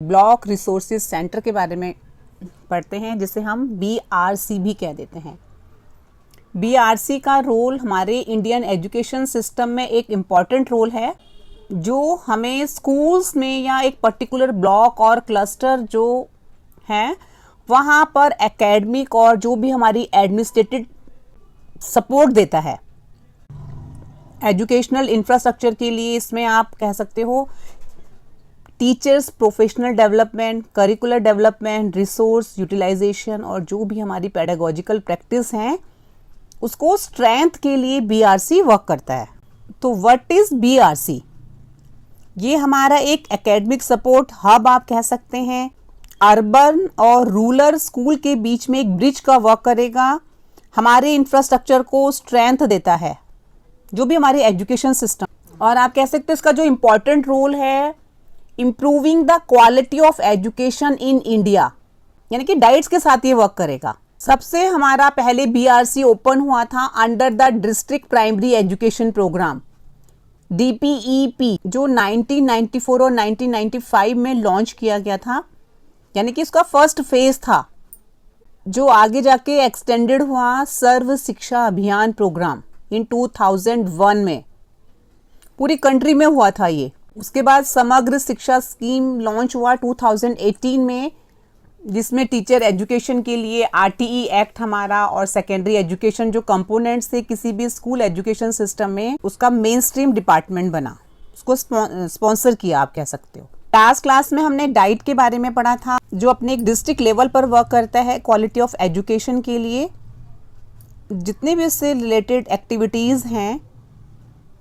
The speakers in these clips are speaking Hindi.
ब्लॉक रिसोर्सेज सेंटर के बारे में पढ़ते हैं, जिसे हम BRC भी कह देते हैं। BRC का रोल हमारे इंडियन एजुकेशन सिस्टम में एक इम्पॉर्टेंट रोल है, जो हमें स्कूल्स में या एक पर्टिकुलर ब्लॉक और क्लस्टर जो हैं वहाँ पर एकेडमिक और जो भी हमारी एडमिनिस्ट्रेटिव सपोर्ट देता है। एजुकेशनल इंफ्रास्ट्रक्चर के लिए इसमें आप कह सकते हो teachers professional development, curricular development, resource utilisation और जो भी हमारी पेडागोजिकल प्रैक्टिस हैं उसको स्ट्रेंथ के लिए BRC वर्क करता है। तो व्हाट इज BRC? ये हमारा एक एकेडमिक सपोर्ट हब आप कह सकते हैं। अर्बन और रूरल स्कूल के बीच में एक ब्रिज का वर्क करेगा, हमारे इंफ्रास्ट्रक्चर को स्ट्रेंथ देता है, जो भी हमारी एजुकेशन सिस्टम। और आप कह सकते हैं इसका जो इम्पोर्टेंट रोल है improving the quality of education in India, यानी कि डाइट्स के साथ ये वर्क करेगा। सबसे हमारा पहले BRC ओपन हुआ था under the district primary education programme DPEP, जो 1994 और 1995 में लॉन्च किया गया था, यानी कि इसका फर्स्ट फेज था, जो आगे जाके एक्सटेंडेड हुआ सर्व शिक्षा अभियान प्रोग्राम इन 2001 में। पूरी कंट्री में हुआ था ये। उसके बाद समग्र शिक्षा स्कीम लॉन्च हुआ 2018 में, जिसमें टीचर एजुकेशन के लिए RTE एक्ट हमारा और सेकेंडरी एजुकेशन जो कंपोनेंट्स थे किसी भी स्कूल एजुकेशन सिस्टम में, उसका मेन स्ट्रीम डिपार्टमेंट बना, उसको स्पॉन्सर किया आप कह सकते हो। लास्ट क्लास में हमने डाइट के बारे में पढ़ा था, जो अपने एक डिस्ट्रिक्ट लेवल पर वर्क करता है क्वालिटी ऑफ एजुकेशन के लिए। जितने भी इससे रिलेटेड एक्टिविटीज़ हैं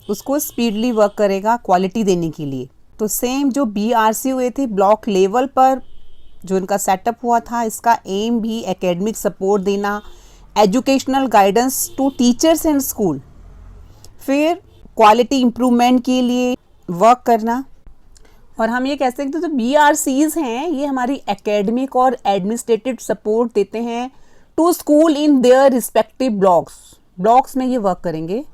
उसको स्पीडली वर्क करेगा क्वालिटी देने के लिए। तो सेम जो BRC हुए थे ब्लॉक लेवल पर जो इनका सेटअप हुआ था, इसका एम भी एकेडमिक सपोर्ट देना, educational guidance to teachers and school, फिर क्वालिटी इम्प्रूवमेंट के लिए वर्क करना। और हम ये कह सकते हैं जो BRCs हैं ये हमारी एकेडमिक और एडमिनिस्ट्रेटिव सपोर्ट देते हैं to school in their respective blocks में ये वर्क करेंगे।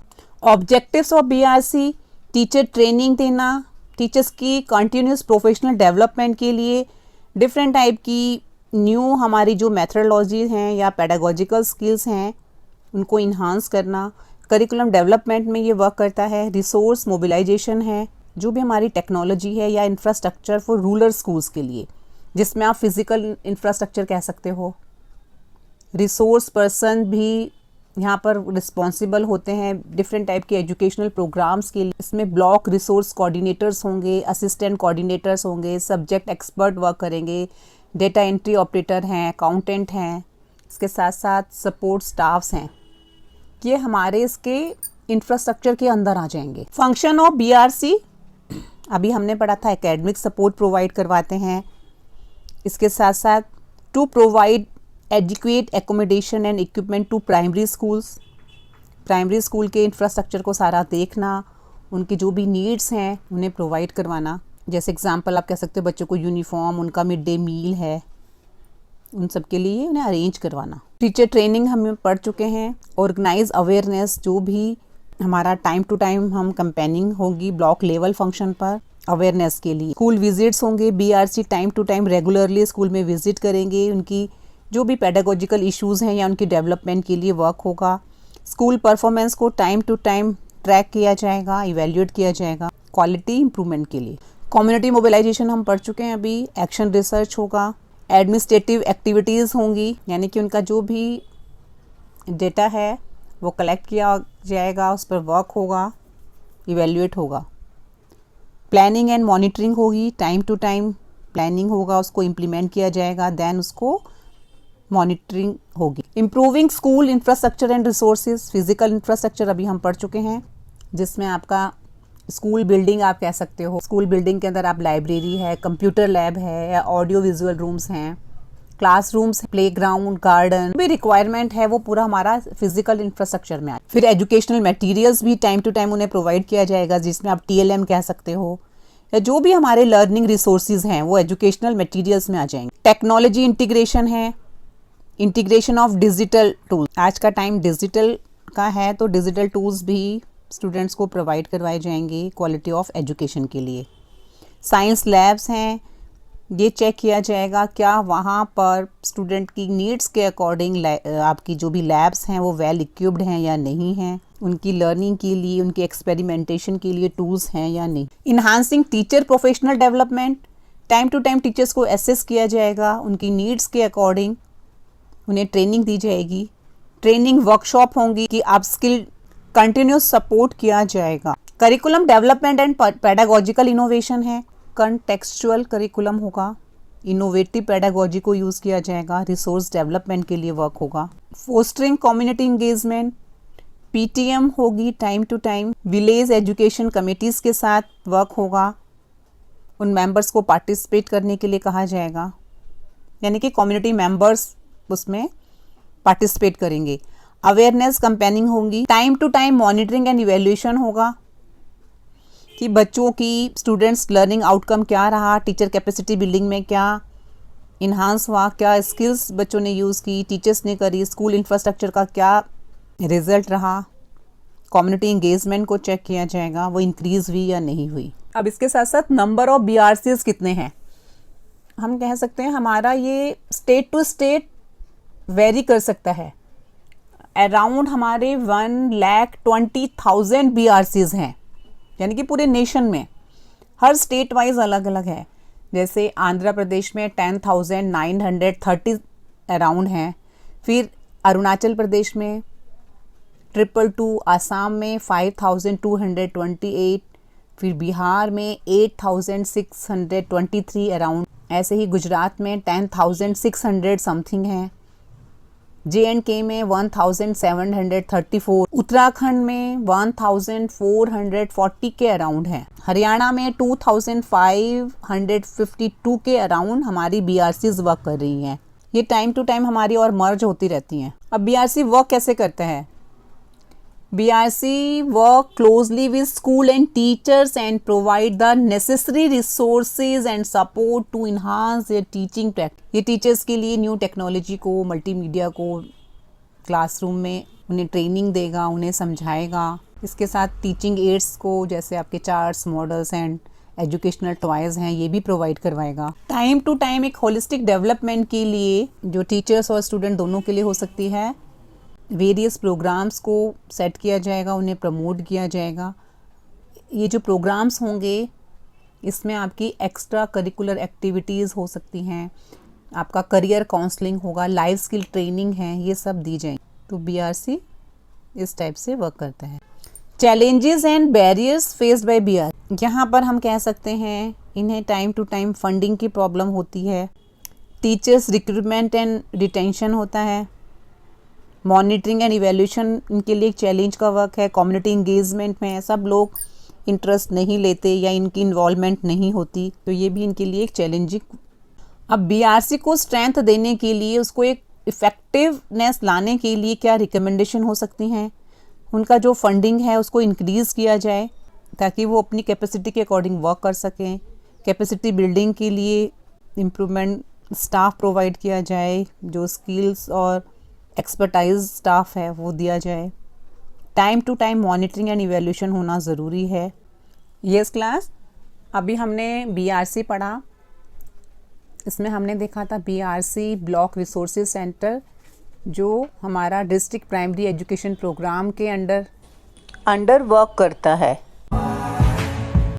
Objectives of BRC teacher training देना, टीचर्स की कंटिन्यूस प्रोफेशनल डेवलपमेंट के लिए डिफरेंट टाइप की न्यू हमारी जो मेथडोलॉजी हैं या पेडागोजिकल स्किल्स हैं उनको इन्हांस करना। करिकुलम डेवलपमेंट में ये वर्क करता है। रिसोर्स मोबिलाइजेशन है, जो भी हमारी टेक्नोलॉजी है या इंफ्रास्ट्रक्चर फॉर रूरल स्कूल्स के लिए, जिसमें आप फिजिकल इंफ्रास्ट्रक्चर कह सकते हो। रिसोर्स पर्सन भी यहाँ पर रिस्पॉन्सिबल होते हैं डिफरेंट टाइप के एजुकेशनल प्रोग्राम्स के लिए। इसमें ब्लॉक रिसोर्स कोऑर्डिनेटर्स होंगे, असिस्टेंट कोऑर्डिनेटर्स होंगे, सब्जेक्ट एक्सपर्ट वर्क करेंगे, डेटा एंट्री ऑपरेटर हैं, अकाउंटेंट हैं, इसके साथ साथ सपोर्ट स्टाफ्स हैं। ये हमारे इसके इंफ्रास्ट्रक्चर के अंदर आ जाएंगे। फंक्शन ऑफ BRC अभी हमने पढ़ा था, एकेडमिक सपोर्ट प्रोवाइड करवाते हैं। इसके साथ साथ to provide educate accommodation and equipment to primary schools, primary school के इंफ्रास्ट्रक्चर को सारा देखना, उनकी जो भी नीड्स हैं उन्हें प्रोवाइड करवाना। जैसे एग्जांपल आप कह सकते हो बच्चों को यूनिफॉर्म, उनका मिड डे मील है, उन सब के लिए उन्हें अरेंज करवाना। टीचर ट्रेनिंग हम पढ़ चुके हैं। ऑर्गेनाइज अवेयरनेस, जो भी हमारा टाइम टू टाइम हम कैंपेनिंग होगी ब्लॉक लेवल फंक्शन पर अवेयरनेस के लिए। स्कूल विजिट्स होंगे, BRC time to time regularly school में विजिट करेंगे, उनकी जो भी पेडागोजिकल इश्यूज़ हैं या उनकी डेवलपमेंट के लिए वर्क होगा। स्कूल परफॉर्मेंस को टाइम टू टाइम ट्रैक किया जाएगा, इवेल्यूएट किया जाएगा क्वालिटी इंप्रूवमेंट के लिए। कम्युनिटी मोबिलाइजेशन हम पढ़ चुके हैं अभी। एक्शन रिसर्च होगा, एडमिनिस्ट्रेटिव एक्टिविटीज़ होंगी, यानी कि उनका जो भी डेटा है वो कलेक्ट किया जाएगा, उस पर वर्क होगा, इवेल्यूएट होगा। प्लानिंग एंड मॉनिटरिंग होगी, टाइम टू टाइम प्लानिंग होगा, उसको इम्प्लीमेंट किया जाएगा, देन उसको मॉनिटरिंग होगी। Improving school infrastructure and resources, physical infrastructure अभी हम पढ़ चुके हैं, जिसमें आपका स्कूल बिल्डिंग आप कह सकते हो। स्कूल बिल्डिंग के अंदर आप लाइब्रेरी है, कंप्यूटर लैब है या ऑडियो विजुअल रूम्स हैं, क्लासरूम्स, प्लेग्राउंड, गार्डन, भी रिक्वायरमेंट है वो पूरा हमारा फिजिकल इंफ्रास्ट्रक्चर में आए। फिर एजुकेशनल मटेरियल्स भी टाइम टू टाइम उन्हें प्रोवाइड किया जाएगा, जिसमें आप TLM कह सकते हो, या जो भी हमारे लर्निंग रिसोर्सेज हैं वो एजुकेशनल मटेरियल्स में आ जाएंगे। टेक्नोलॉजी इंटीग्रेशन है, इंटीग्रेशन ऑफ डिजिटल टूल। आज का टाइम डिजिटल का है, तो डिजिटल टूल्स भी स्टूडेंट्स को प्रोवाइड करवाए जाएंगे क्वालिटी ऑफ एजुकेशन के लिए। साइंस लैब्स हैं, ये चेक किया जाएगा क्या वहाँ पर स्टूडेंट की नीड्स के अकॉर्डिंग आपकी जो भी लैब्स हैं वो वेल इक्विप्ड हैं या नहीं हैं, उनकी लर्निंग के लिए, उनकी एक्सपेरिमेंटेशन के लिए टूल्स हैं या नहीं। Enhancing teacher professional development, time to time teachers को एसेस किया जाएगा, उनकी नीड्स के अकॉर्डिंग उन्हें ट्रेनिंग दी जाएगी, ट्रेनिंग वर्कशॉप होंगी कि आप स्किल कंटिन्यूस सपोर्ट किया जाएगा। Curriculum development and pedagogical innovation है, कंटेक्सचुअल करिकुलम होगा, इनोवेटिव पेडागोजी को यूज़ किया जाएगा, रिसोर्स डेवलपमेंट के लिए वर्क होगा। फोस्टरिंग कम्युनिटी इंगेजमेंट, पीटीएम होगी time to time, village education committees के साथ वर्क होगा, उन मेंबर्स को पार्टिसिपेट करने के लिए कहा जाएगा, यानी कि कम्युनिटी मेंबर्स उसमें पार्टिसिपेट करेंगे। अवेयरनेस कैंपेनिंग होगी, time to time monitoring and evaluation होगा कि बच्चों की स्टूडेंट्स लर्निंग आउटकम क्या रहा, टीचर कैपेसिटी बिल्डिंग में क्या इन्हांस हुआ, क्या स्किल्स बच्चों ने यूज़ की, टीचर्स ने करी, स्कूल इंफ्रास्ट्रक्चर का क्या रिजल्ट रहा। कम्युनिटी इंगेजमेंट को चेक किया जाएगा, वो इंक्रीज़ हुई या नहीं हुई। अब इसके साथ साथ नंबर ऑफ BRCs कितने हैं, हम कह सकते हैं हमारा ये स्टेट टू स्टेट वेरी कर सकता है। अराउंड हमारे 1,20,000 BRCs हैं, यानी कि पूरे नेशन में, हर स्टेट वाइज अलग अलग है। जैसे आंध्र प्रदेश में 10,930 अराउंड हैं, फिर अरुणाचल प्रदेश में 222, आसाम में 5,228, फिर बिहार में 8,623 अराउंड, ऐसे ही गुजरात में 10,600 समथिंग हैं, JNK में 1,734, उत्तराखंड में 1,440 के अराउंड है, हरियाणा में 2,552 के अराउंड हमारी BRCs वर्क कर रही हैं। ये टाइम टू टाइम हमारी और मर्ज होती रहती हैं। अब BRC वर्क कैसे करते हैं? BRC work closely with school and teachers and provide the necessary resources and support to enhance their teaching practice। ये टीचर्स के लिए न्यू टेक्नोलॉजी को, मल्टीमीडिया को क्लासरूम में उन्हें ट्रेनिंग देगा, उन्हें समझाएगा। इसके साथ टीचिंग एड्स को, जैसे आपके charts, models and educational toys हैं, ये भी प्रोवाइड करवाएगा। टाइम टू टाइम एक होलिस्टिक डेवलपमेंट के लिए जो टीचर्स और स्टूडेंट दोनों के लिए हो सकती है, वेरियस प्रोग्राम्स को सेट किया जाएगा, उन्हें प्रमोट किया जाएगा। ये जो प्रोग्राम्स होंगे इसमें आपकी एक्स्ट्रा करिकुलर एक्टिविटीज़ हो सकती हैं, आपका करियर काउंसलिंग होगा, लाइफ स्किल ट्रेनिंग है, ये सब दी जाएंगी। तो BRC इस टाइप से वर्क करता है। Challenges and barriers faced by BRC, यहाँ पर हम कह सकते हैं इन्हें टाइम टू टाइम फंडिंग की प्रॉब्लम होती है, टीचर्स रिक्रूटमेंट एंड रिटेंशन होता है, मॉनिटरिंग एंड इवैल्यूएशन इनके लिए एक चैलेंज का वर्क है, कम्युनिटी इंगेजमेंट में सब लोग इंटरेस्ट नहीं लेते या इनकी इन्वॉल्वमेंट नहीं होती, तो ये भी इनके लिए एक चैलेंजिंग। अब BRC को स्ट्रेंथ देने के लिए, उसको एक इफ़ेक्टिवनेस लाने के लिए क्या रिकमेंडेशन हो सकती हैं? उनका जो फंडिंग है उसको इंक्रीज़ किया जाए ताकि वो अपनी कैपेसिटी के अकॉर्डिंग वर्क कर सकें। कैपेसिटी बिल्डिंग के लिए इम्प्रूवमेंट स्टाफ प्रोवाइड किया जाए, जो स्किल्स और एक्सपर्टाइज स्टाफ है वो दिया जाए। Time to time monitoring and evaluation होना ज़रूरी है। यस क्लास, अभी हमने BRC पढ़ा, इसमें हमने देखा था BRC ब्लॉक रिसोर्सेज सेंटर, जो हमारा डिस्ट्रिक्ट प्राइमरी एजुकेशन प्रोग्राम के अंडर वर्क करता है।